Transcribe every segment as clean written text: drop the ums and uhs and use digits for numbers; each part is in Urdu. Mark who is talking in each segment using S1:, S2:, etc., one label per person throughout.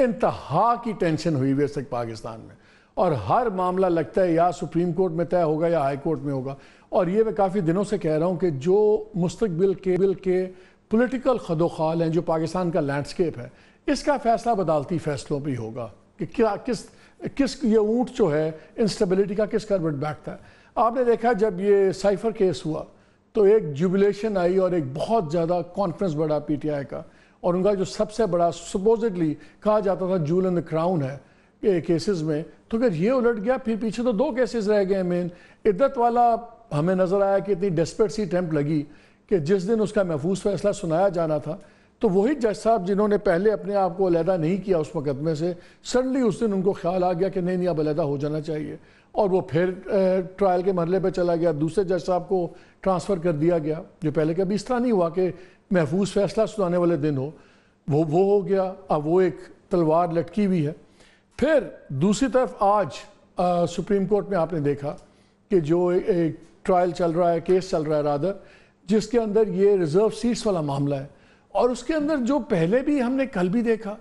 S1: انتہا کی ٹینشن ہوئی ہوئی ہے پاکستان میں، اور ہر معاملہ لگتا ہے یا سپریم کورٹ میں طے ہوگا یا ہائی کورٹ میں ہوگا. اور یہ میں کافی دنوں سے کہہ رہا ہوں کہ جو مستقبل کے پولیٹیکل خدوخال ہیں جو پاکستان کا لینڈسکیپ ہے، اس کا فیصلہ عدالتی فیصلوں پہ ہی ہوگا کہ کیا کس یہ اونٹ جو ہے انسٹیبلٹی کا کس کروٹ بیٹھتا ہے. آپ نے دیکھا جب یہ سائفر کیس ہوا تو ایک جوبلیشن آئی اور ایک بہت زیادہ کانفیڈنس بڑھا پی ٹی آئی کا، اور ان کا جو سب سے بڑا سپوزڈلی کہا جاتا تھا جول ان دا کراؤن ہے کیسز میں، تو اگر یہ الٹ گیا پھر پیچھے تو 2 کیسز رہ گئے مین. عدت والا ہمیں نظر آیا کہ اتنی ڈیسپریٹ سی اٹیمپٹ لگی کہ جس دن اس کا محفوظ فیصلہ سنایا جانا تھا تو وہی جج صاحب جنہوں نے پہلے اپنے آپ کو علیحدہ نہیں کیا اس مقدمے سے، سڈنلی اس دن ان کو خیال آ گیا کہ نہیں اب علیحدہ ہو جانا چاہیے، اور وہ پھر ٹرائل کے مرحلے پہ چلا گیا. دوسرے جج صاحب کو ٹرانسفر کر دیا گیا، جو پہلے کبھی اس طرح نہیں ہوا کہ محفوظ فیصلہ سنانے والے دن ہو، وہ ہو گیا. اب وہ ایک تلوار لٹکی ہوئی ہے. پھر دوسری طرف آج سپریم کورٹ میں آپ نے دیکھا کہ جو ایک ٹرائل چل رہا ہے، کیس چل رہا ہے رادر، جس کے اندر یہ ریزرو سیٹس والا معاملہ ہے، اور اس کے اندر جو پہلے بھی ہم نے کل بھی دیکھا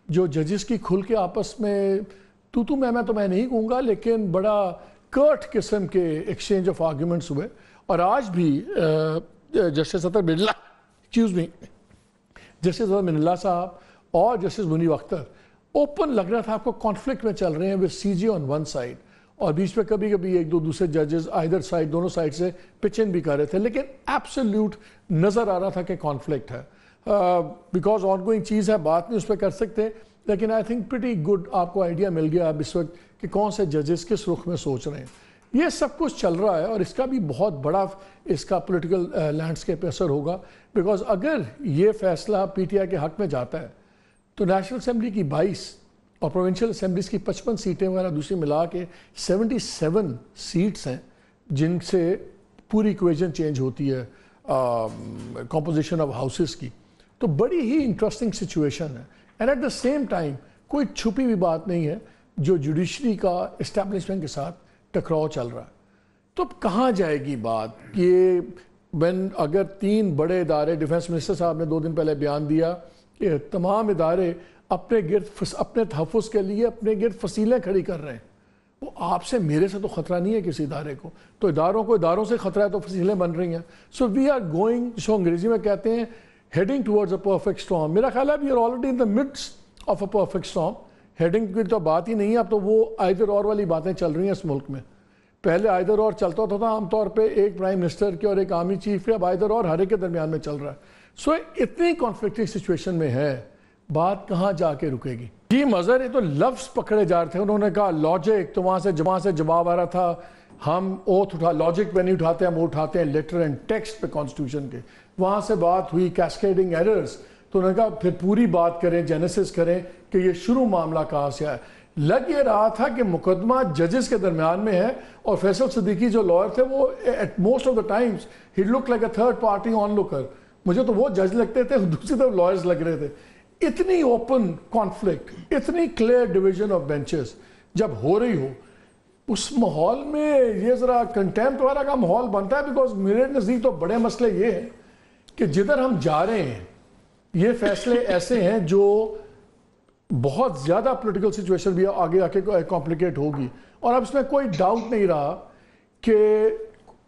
S1: جو ججز کی کھل کے آپس میں میں تو میں نہیں کہوں گا لیکن بڑا کرٹ قسم کے ایکسچینج آف آرگیومنٹس ہوئے. اور آج بھی جسٹس اطہر مناللہ صاحب اور جسٹس منیب اختر اوپن لگ رہا تھا آپ کو کانفلکٹ میں چل رہے ہیں with CJ on one side، اور بیچ میں کبھی کبھی ایک دو دوسرے ججز آئدر سائڈ دونوں سائڈ سے پچ ان بھی کر رہے تھے، لیکن ایبسلیوٹ نظر آ رہا تھا کہ کانفلکٹ ہے. بیکاز آن گوئنگ چیز ہے، بات نہیں اس پہ کر سکتے، لیکن آئی تھنک پریٹی گڈ آپ کو آئیڈیا مل گیا اب اس وقت کہ کون سے ججز کس رخ میں سوچ رہے ہیں. یہ سب کچھ چل رہا ہے اور اس کا بھی بہت بڑا اس کا پولیٹیکل لینڈسکیپ پہ اثر ہوگا. بیکاز اگر یہ فیصلہ پی ٹی آئی کے حق میں جاتا ہے تو نیشنل اسمبلی کی 22 اور پروونشل اسمبلیز کی 55 سیٹیں وغیرہ دوسری ملا کے 77 سیٹس ہیں جن سے پوری ایکویژن چینج ہوتی ہے کمپوزیشن آف ہاؤسز کی. تو بڑی ہی انٹرسٹنگ سچویشن ہے. And at the same time کوئی چھپی ہوئی بات نہیں ہے جو جوڈیشری کا اسٹیبلشمنٹ کے ساتھ ٹکراؤ چل رہا ہے. تو اب کہاں جائے گی بات؟ یہ اگر 3 بڑے ادارے، ڈیفنس منسٹر صاحب نے 2 دن پہلے بیان دیا کہ تمام ادارے اپنے گرد اپنے تحفظ کے لیے اپنے گرد فصیلیں کھڑی کر رہے ہیں. وہ آپ سے میرے سے تو خطرہ نہیں ہے کسی ادارے کو، تو اداروں سے خطرہ ہے تو فصیلیں بن رہی ہیں. سو وی آر گوئنگ، جو انگریزی میں کہتے ہیں heading towards a perfect storm. میرا خیال ہے we are already in the midst of a perfect storm. Heading کی تو بات ہی نہیں ہے، اب تو وہ آئدر اور والی باتیں چل رہی ہیں اس ملک میں. پہلے آئدر اور چلتا ہوتا تھا عام طور پہ ایک پرائم منسٹر کے اور ایک آرمی چیف کے، اب آئدر اور ہر ایک کے درمیان میں چل رہا ہے. سو اتنی کانفلکٹنگ سچویشن میں ہے، بات کہاں جا کے رکے گی؟ جی مظہر، یہ تو لفظ پکڑے جا رہے تھے. انہوں نے کہا لاجک، تو وہاں سے جواب آ رہا تھا ہم اوتھ لاجک پہ نہیں اٹھاتے، ہم اٹھاتے ہیں لیٹر اینڈ ٹیکسٹ پہ کانسٹیٹیوشن کے. وہاں سے بات ہوئی کیسکیڈنگ ایررز، تو انہوں نے کہا پھر پوری بات کریں، جینیسس کریں کہ یہ شروع معاملہ کہاں سے آیا. لگ یہ رہا تھا کہ مقدمہ ججز کے درمیان میں ہے، اور فیصل صدیقی جو لائر تھے وہ at most of the times ہی look like a third party on looker. مجھے تو وہ جج لگتے تھے، دوسری طرف لائرز لگ رہے تھے. اتنی اوپن کانفلکٹ، اتنی کلیئر ڈویژن آف بینچز جب ہو رہی ہو، اس ماحول میں یہ ذرا کنٹیمپٹ والا کا ماحول بنتا ہے. بیکاز میرے نزدیک تو بڑے مسئلے یہ ہیں کہ جدھر ہم جا رہے ہیں یہ فیصلے ایسے ہیں جو بہت زیادہ پولیٹیکل سچویشن بھی آگے آ کے کمپلیکیٹ ہوگی. اور اب اس میں کوئی ڈاؤٹ نہیں رہا کہ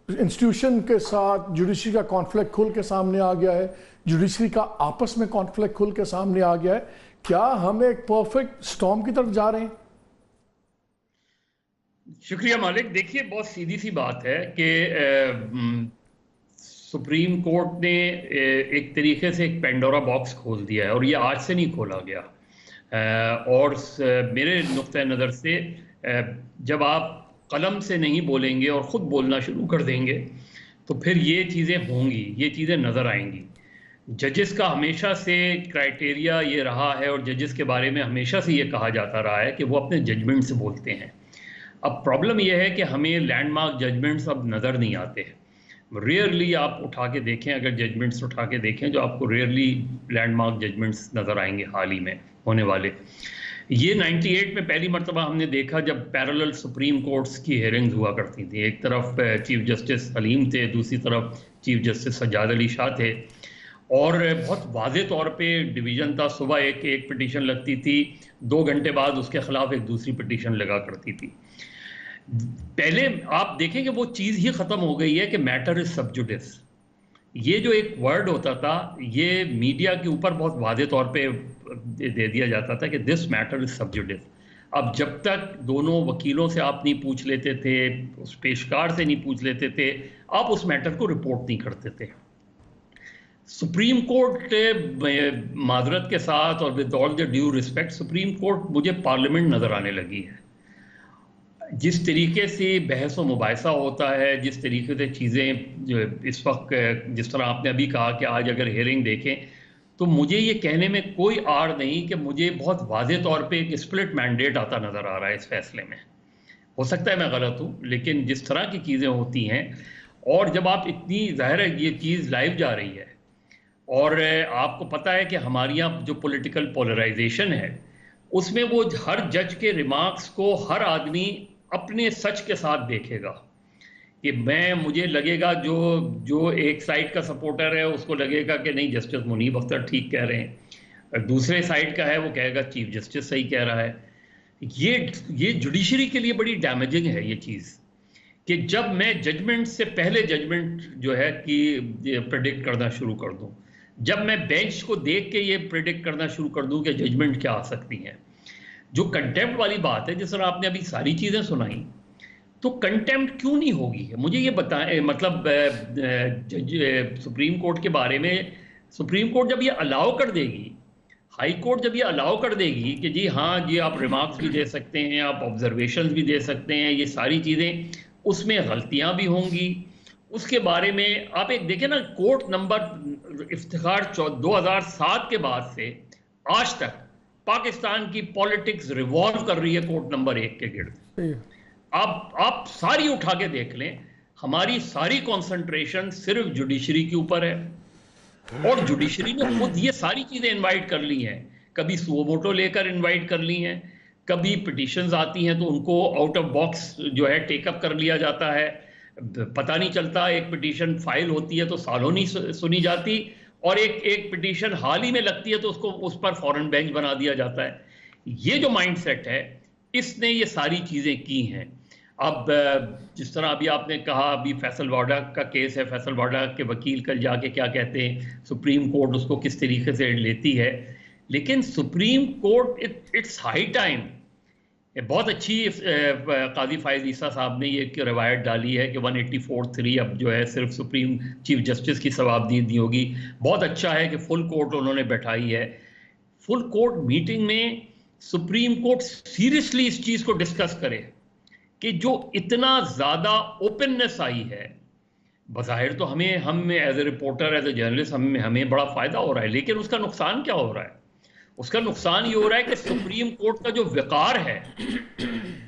S1: انسٹیٹیوشن کے ساتھ جوڈیشری کا کانفلکٹ کھل کے سامنے آ گیا ہے، جوڈیشری کا آپس میں کانفلکٹ کھل کے سامنے آ گیا ہے. کیا ہم ایک پرفیکٹ سٹارم کی طرف جا رہے ہیں؟
S2: شکریہ مالک. دیکھیے بہت سیدھی سی بات ہے کہ سپریم کورٹ نے ایک طریقے سے ایک پینڈورا باکس کھول دیا ہے، اور یہ آج سے نہیں کھولا گیا. اور میرے نقطہ نظر سے جب آپ قلم سے نہیں بولیں گے اور خود بولنا شروع کر دیں گے تو پھر یہ چیزیں ہوں گی، یہ چیزیں نظر آئیں گی. ججز کا ہمیشہ سے کرائٹیریا یہ رہا ہے، اور ججز کے بارے میں ہمیشہ سے یہ کہا جاتا رہا ہے کہ وہ اپنے ججمنٹ سے بولتے ہیں. اب پرابلم یہ ہے کہ ہمیں لینڈ مارک ججمنٹس اب نظر نہیں آتے ہیں. ریئرلی آپ اٹھا کے دیکھیں، اگر ججمنٹس اٹھا کے دیکھیں جو آپ کو ریئرلی لینڈ مارک ججمنٹس نظر آئیں گے حال ہی میں ہونے والے. یہ 98 میں پہلی مرتبہ ہم نے دیکھا جب پیرالل سپریم کورٹس کی ہیئرنگز ہوا کرتی تھیں. ایک طرف چیف جسٹس حلیم تھے، دوسری طرف چیف جسٹس سجاد علی شاہ تھے، اور بہت واضح طور پہ ڈویژن تھا. صبح ایک پٹیشن لگتی تھی, 2 گھنٹے بعد اس کے خلاف ایک دوسری پٹیشن لگا کرتی تھی. پہلے آپ دیکھیں کہ وہ چیز ہی ختم ہو گئی ہے کہ میٹر از سب جوڈس. یہ جو ایک ورڈ ہوتا تھا یہ میڈیا کے اوپر بہت واضح طور پہ دے دیا جاتا تھا کہ دس میٹر از سب جوڈس. اب جب تک دونوں وکیلوں سے آپ نہیں پوچھ لیتے تھے, اس پیشکار سے نہیں پوچھ لیتے تھے, آپ اس میٹر کو رپورٹ نہیں کرتے تھے. سپریم کورٹ, معذرت کے ساتھ اور with all the due respect, supreme court مجھے پارلیمنٹ نظر آنے لگی ہے. جس طریقے سے بحث و مباحثہ ہوتا ہے, جس طریقے سے چیزیں جو اس وقت, جس طرح آپ نے ابھی کہا کہ آج اگر ہیئرنگ دیکھیں تو مجھے یہ کہنے میں کوئی آڑ نہیں کہ مجھے بہت واضح طور پہ ایک اسپلٹ مینڈیٹ آتا نظر آ رہا ہے اس فیصلے میں. ہو سکتا ہے میں غلط ہوں, لیکن جس طرح کی چیزیں ہوتی ہیں, اور جب آپ اتنی, ظاہر ہے یہ چیز لائیو جا رہی ہے, اور آپ کو پتہ ہے کہ ہمارے یہاں جو پولیٹیکل پولرائزیشن ہے اس میں وہ ہر جج کے ریمارکس کو ہر آدمی اپنے سچ کے ساتھ دیکھے گا. کہ مجھے لگے گا جو ایک سائڈ کا سپورٹر ہے اس کو لگے گا کہ نہیں جسٹس منیب اختر ٹھیک کہہ رہے ہیں, اور دوسرے سائڈ کا ہے وہ کہے گا چیف جسٹس صحیح کہہ رہا ہے. یہ جوڈیشری کے لیے بڑی ڈیمیجنگ ہے یہ چیز, کہ جب میں ججمنٹ سے پہلے ججمنٹ جو ہے کہ پریڈکٹ کرنا شروع کر دوں, جب میں بینچ کو دیکھ کے یہ پریڈکٹ کرنا شروع کر دوں کہ ججمنٹ کیا آ سکتی ہیں. جو کنٹیمپٹ والی بات ہے, جس طرح آپ نے ابھی ساری چیزیں سنائیں, تو کنٹیمپٹ کیوں نہیں ہوگی؟ مجھے یہ بتائیں, مطلب سپریم کورٹ کے بارے میں, سپریم کورٹ جب یہ الاؤ کر دے گی, ہائی کورٹ جب یہ الاؤ کر دے گی کہ جی ہاں جی آپ ریمارکس بھی دے سکتے ہیں, آپ آبزرویشنز بھی دے سکتے ہیں, یہ ساری چیزیں, اس میں غلطیاں بھی ہوں گی, اس کے بارے میں آپ ایک دیکھیں نا, کورٹ نمبر افتخار 2007 کے بعد سے آج تک پاکستان کی پولیٹکس ریوالو کر رہی ہے کورٹ نمبر 1 کے گرد. آپ ساری اٹھا کے دیکھ لیں, ہماری ساری کانسنٹریشن صرف جوڈیشری کے اوپر ہے, اور جوڈیشری نے خود یہ ساری چیزیں انوائٹ کر لی ہیں. کبھی سو موٹو لے کر انوائٹ کر لی ہیں, کبھی پٹیشنز آتی ہیں تو ان کو آؤٹ آف باکس جو ہے ٹیک اپ کر لیا جاتا ہے. پتہ نہیں چلتا, ایک پٹیشن فائل ہوتی ہے تو سالوں نہیں سنی جاتی, اور ایک پٹیشن حال ہی میں لگتی ہے تو اس پر فوراً بینچ بنا دیا جاتا ہے. یہ جو مائنڈ سیٹ ہے اس نے یہ ساری چیزیں کی ہیں. اب جس طرح ابھی آپ نے کہا, ابھی فیصل واڈا کا کیس ہے, فیصل واڈا کے وکیل کل جا کے کیا کہتے ہیں, سپریم کورٹ اس کو کس طریقے سے لیتی ہے. لیکن supreme court, it's high time. بہت اچھی قاضی فائز عیسیٰ صاحب نے یہ روایت ڈالی ہے کہ 184(3) اب جو ہے صرف سپریم چیف جسٹس کی ثوابدید نہیں ہوگی. بہت اچھا ہے کہ فل کورٹ انہوں نے بیٹھائی ہے. فل کورٹ میٹنگ میں سپریم کورٹ سیریسلی اس چیز کو ڈسکس کرے کہ جو اتنا زیادہ اوپننس آئی ہے, بظاہر تو ہم as a reporter, as a journalist ہمیں بڑا فائدہ ہو رہا ہے, لیکن اس کا نقصان کیا ہو رہا ہے؟ اس کا نقصان یہ ہو رہا ہے کہ سپریم کورٹ کا جو وقار ہے,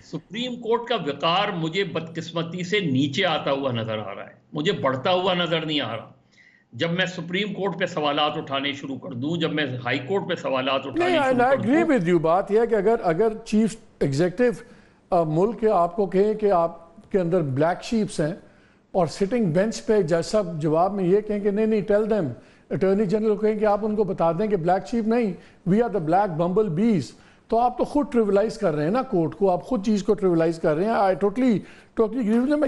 S2: سپریم کورٹ کا وقار مجھے بدقسمتی سے نیچے آتا ہوا نظر آ رہا ہے, مجھے بڑھتا ہوا نظر نہیں آ رہا. جب میں سپریم کورٹ پہ سوالات اٹھانے شروع کر دوں, جب میں ہائی کورٹ پہ سوالات اٹھانے شروع کر دوں,
S1: اگری ود یو. بات یہ ہے کہ اگر چیف ایگزیکٹو ملک کے آپ کو کہیں کہ آپ کے اندر بلیک شیپس ہیں, اور سٹنگ بینچ پہ جیسا جواب میں یہ کہیں کہ نہیں ٹیل دیم, اٹارنی جنرل کو کہیں کہ آپ ان کو بتا دیں کہ بلیک شیپ نہیں, we are the black bumble bees, تو آپ تو خود ٹریولائز کر رہے ہیں نا کورٹ کو, آپ خود چیز کو ٹریولائز کر رہے ہیں. I totally agree. میں